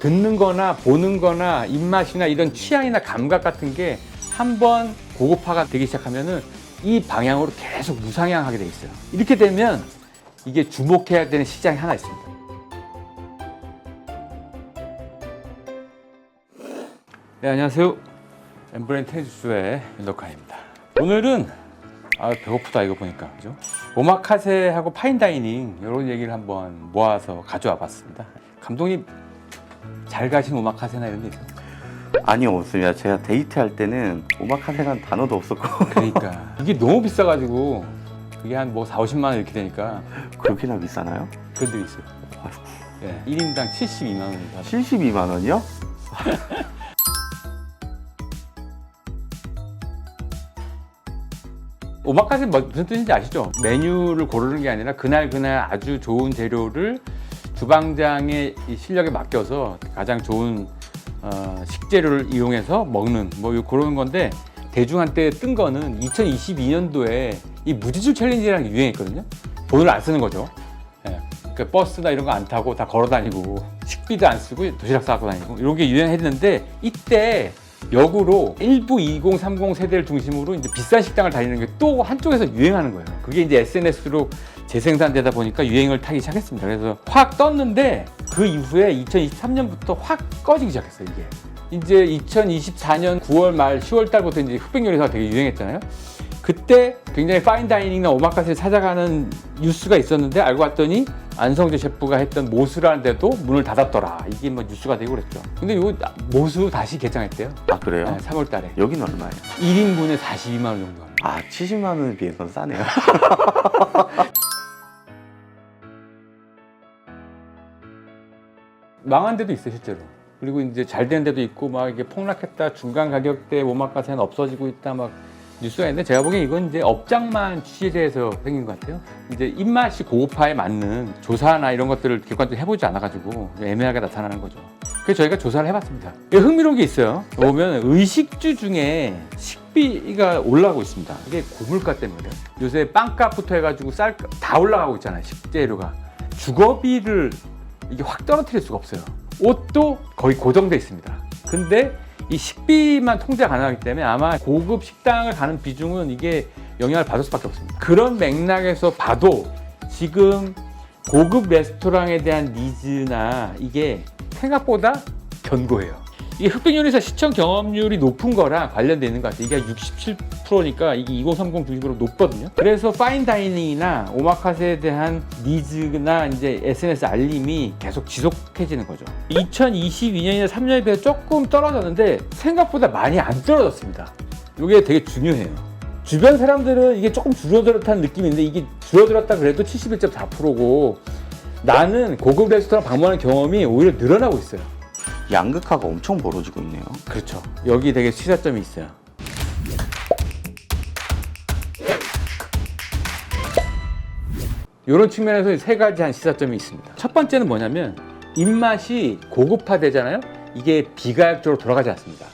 듣는 거나 보는 거나 입맛이나 이런 취향이나 감각 같은 게 한번 고급화가 되기 시작하면은 이 방향으로 계속 무상향하게 돼 있어요. 이렇게 되면 이게 주목해야 되는 시장이 하나 있습니다. 네, 안녕하세요. 엠브레인 테니스의 윤덕환입니다. 오늘은 배고프다 이거 보니까, 그죠? 오마카세하고 파인다이닝 이런 얘기를 한번 모아서 가져와 봤습니다. 감독님 잘 가신 오마카세나 이런 게 있어요? 아니요, 없습니다. 제가 데이트할 때는 오마카세라는 단어도 없었고. 그러니까 이게 너무 비싸가지고 그게 한 뭐 4, 50만 원 이렇게 되니까 그렇게나 비싸나요? 그런 데 있어요. 아이고, 예, 1인당 72만 원입니다. 72만 원이요? 오마카세 무슨 뜻인지 아시죠? 메뉴를 고르는 게 아니라 그날 아주 좋은 재료를 주방장의 이 실력에 맡겨서 가장 좋은 식재료를 이용해서 먹는 뭐 그런 건데, 대중 한때 뜬 거는 2022년도에 이 무지출 챌린지라는 게 유행했거든요. 돈을 안 쓰는 거죠. 예. 그러니까 버스나 이런 거 안 타고 다 걸어 다니고 식비도 안 쓰고 도시락 싸고 다니고 이런 게 유행했는데, 이때 역으로 일부 2030 세대를 중심으로 이제 비싼 식당을 다니는 게 또 한쪽에서 유행하는 거예요. 그게 이제 SNS로 재생산되다 보니까 유행을 타기 시작했습니다. 그래서 확 떴는데 그 이후에 2023년부터 확 꺼지기 시작했어요. 이게 이제 2024년 9월 말 10월 달부터 이제 흑백 요리사가 되게 유행했잖아요. 그때 굉장히 파인다이닝이나 오마카세를 찾아가는 뉴스가 있었는데, 알고 봤더니 안성재 셰프가 했던 모수라는 데도 문을 닫았더라. 이게 뭐 뉴스가 되고 그랬죠. 근데 요 모수 다시 개장했대요. 아, 그래요? 네, 3월 달에. 여긴 얼마예요? 1인분에 42만 원 정도 합니다. 아, 70만 원에 비해서는 싸네요. 망한 데도 있어요, 실제로. 그리고 이제 잘 된 데도 있고, 막 이게 폭락했다, 중간 가격대 오마카세는 없어지고 있다, 막 뉴스가 있는데, 제가 보기엔 이건 이제 업장만 취재해서 생긴 것 같아요. 이제 입맛이 고급화에 맞는 조사나 이런 것들을 객관적으로 해보지 않아가지고 애매하게 나타나는 거죠. 그래서 저희가 조사를 해봤습니다. 흥미로운 게 있어요. 보면 의식주 중에 식비가 올라가고 있습니다. 이게 고물가 때문에. 요새 빵값부터 해가지고 쌀값 다 올라가고 있잖아요, 식재료가. 주거비를 이게 확 떨어뜨릴 수가 없어요. 옷도 거의 고정돼 있습니다. 근데 이 식비만 통제 가능하기 때문에 아마 고급 식당을 가는 비중은 이게 영향을 받을 수밖에 없습니다. 그런 맥락에서 봐도 지금 고급 레스토랑에 대한 니즈나 이게 생각보다 견고해요. 이게 흑백 요리사 시청 경험률이 높은 거랑 관련되어 있는 것 같아요. 이게 67%니까 이게 2030 중심으로 높거든요. 그래서 파인다이닝이나 오마카세에 대한 니즈나 이제 SNS 알림이 계속 지속해지는 거죠. 2022년이나 3년에 비해 조금 떨어졌는데 생각보다 많이 안 떨어졌습니다. 이게 되게 중요해요. 주변 사람들은 이게 조금 줄어들었다는 느낌인데, 이게 줄어들었다 그래도 71.4%고 나는 고급 레스토랑 방문하는 경험이 오히려 늘어나고 있어요. 양극화가 엄청 벌어지고 있네요. 그렇죠. 여기 되게 시사점이 있어요. 이런 측면에서 세 가지 한 시사점이 있습니다. 첫 번째는 뭐냐면, 입맛이 고급화되잖아요. 이게 비가역적으로 돌아가지 않습니다.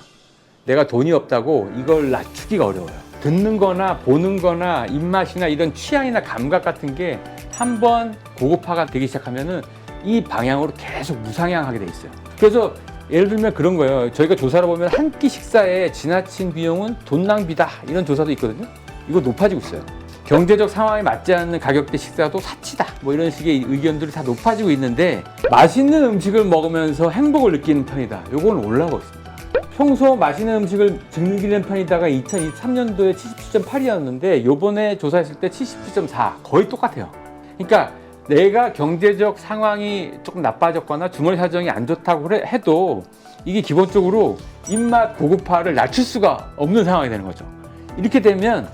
내가 돈이 없다고 이걸 낮추기가 어려워요. 듣는 거나 보는 거나 입맛이나 이런 취향이나 감각 같은 게 한번 고급화가 되기 시작하면은 이 방향으로 계속 무상향하게 돼 있어요. 그래서 예를 들면 그런 거예요. 저희가 조사를 보면 한 끼 식사에 지나친 비용은 돈 낭비다, 이런 조사도 있거든요. 이거 높아지고 있어요. 경제적 상황에 맞지 않는 가격대 식사도 사치다, 뭐 이런 식의 의견들이 다 높아지고 있는데, 맛있는 음식을 먹으면서 행복을 느끼는 편이다, 요건 올라가고 있습니다. 평소 맛있는 음식을 즐기는 편이다가 2023년도에 77.8이었는데 요번에 조사했을 때 77.4, 거의 똑같아요. 그러니까 내가 경제적 상황이 조금 나빠졌거나 주머니 사정이 안 좋다고 해도 이게 기본적으로 입맛 고급화를 낮출 수가 없는 상황이 되는 거죠. 이렇게 되면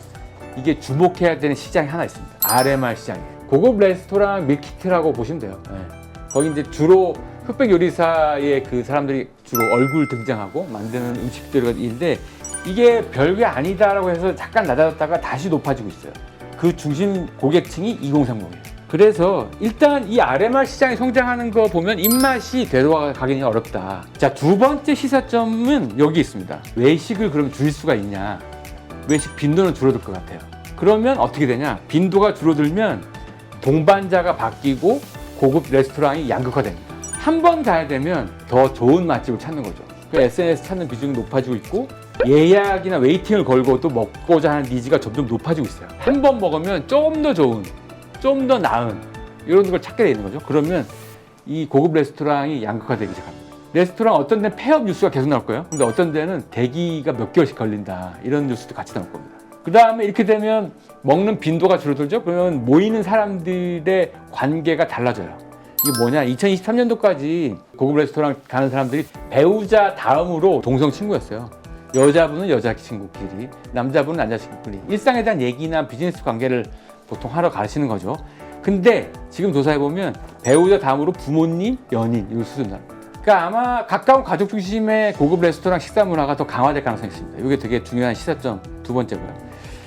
이게 주목해야 되는 시장이 하나 있습니다. RMR 시장이에요. 고급 레스토랑 밀키트라고 보시면 돼요. 네. 거기 이제 주로 흑백 요리사의 그 사람들이 주로 얼굴 등장하고 만드는 음식들인데, 이게 별게 아니다라고 해서 잠깐 낮아졌다가 다시 높아지고 있어요. 그 중심 고객층이 2030이에요. 그래서 일단 이 RMR 시장이 성장하는 거 보면 입맛이 되돌아가기는 어렵다. 자, 두 번째 시사점은 여기 있습니다. 외식을 그럼 줄일 수가 있냐? 외식 빈도는 줄어들 것 같아요. 그러면 어떻게 되냐? 빈도가 줄어들면 동반자가 바뀌고 고급 레스토랑이 양극화됩니다. 한 번 가야 되면 더 좋은 맛집을 찾는 거죠. 그 SNS 찾는 비중이 높아지고 있고 예약이나 웨이팅을 걸고 또 먹고자 하는 니즈가 점점 높아지고 있어요. 한 번 먹으면 좀 더 좋은, 좀 더 나은 이런 걸 찾게 되는 거죠. 그러면 이 고급 레스토랑이 양극화되기 시작합니다. 레스토랑 어떤 데는 폐업 뉴스가 계속 나올 거예요. 근데 어떤 데는 대기가 몇 개월씩 걸린다 이런 뉴스도 같이 나올 겁니다. 그 다음에 이렇게 되면 먹는 빈도가 줄어들죠. 그러면 모이는 사람들의 관계가 달라져요. 이게 뭐냐, 2023년도까지 고급 레스토랑 가는 사람들이 배우자 다음으로 동성 친구였어요. 여자분은 여자 친구끼리, 남자분은 남자 친구끼리 일상에 대한 얘기나 비즈니스 관계를 보통 하러 가시는 거죠. 근데 지금 조사해보면 배우자 다음으로 부모님, 연인 이걸 수준합니다. 그러니까 아마 가까운 가족 중심의 고급 레스토랑 식사 문화가 더 강화될 가능성이 있습니다. 이게 되게 중요한 시사점 두 번째고요.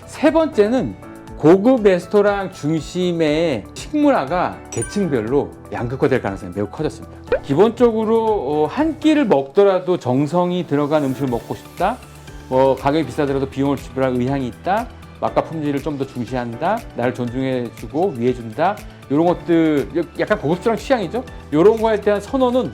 세 번째는 고급 레스토랑 중심의 식문화가 계층별로 양극화될 가능성이 매우 커졌습니다. 기본적으로 한 끼를 먹더라도 정성이 들어간 음식을 먹고 싶다. 가격이 비싸더라도 비용을 지불할 의향이 있다. 맛과 품질을 좀 더 중시한다. 나를 존중해주고 위해준다. 이런 것들 약간 고급스러운 취향이죠. 이런 거에 대한 선호는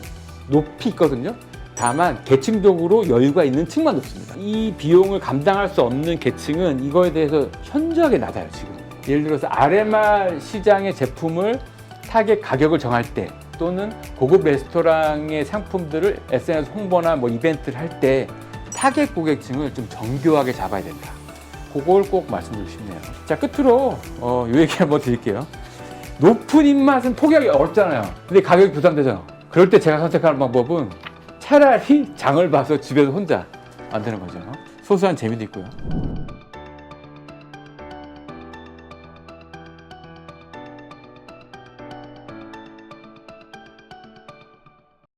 높이 있거든요. 다만 계층적으로 여유가 있는 층만 높습니다. 이 비용을 감당할 수 없는 계층은 이거에 대해서 현저하게 낮아요. 지금 예를 들어서 RMR 시장의 제품을 타겟 가격을 정할 때 또는 고급 레스토랑의 상품들을 SNS 홍보나 뭐 이벤트를 할 때 타겟 고객층을 좀 정교하게 잡아야 된다. 그걸 꼭 말씀드리고 싶네요. 자, 끝으로 이 얘기 한번 드릴게요. 높은 입맛은 포기하기 어렵잖아요. 근데 가격이 부담되잖아. 그럴 때 제가 선택하는 방법은 차라리 장을 봐서 집에서 혼자 만드는 거죠. 소소한 재미도 있고요.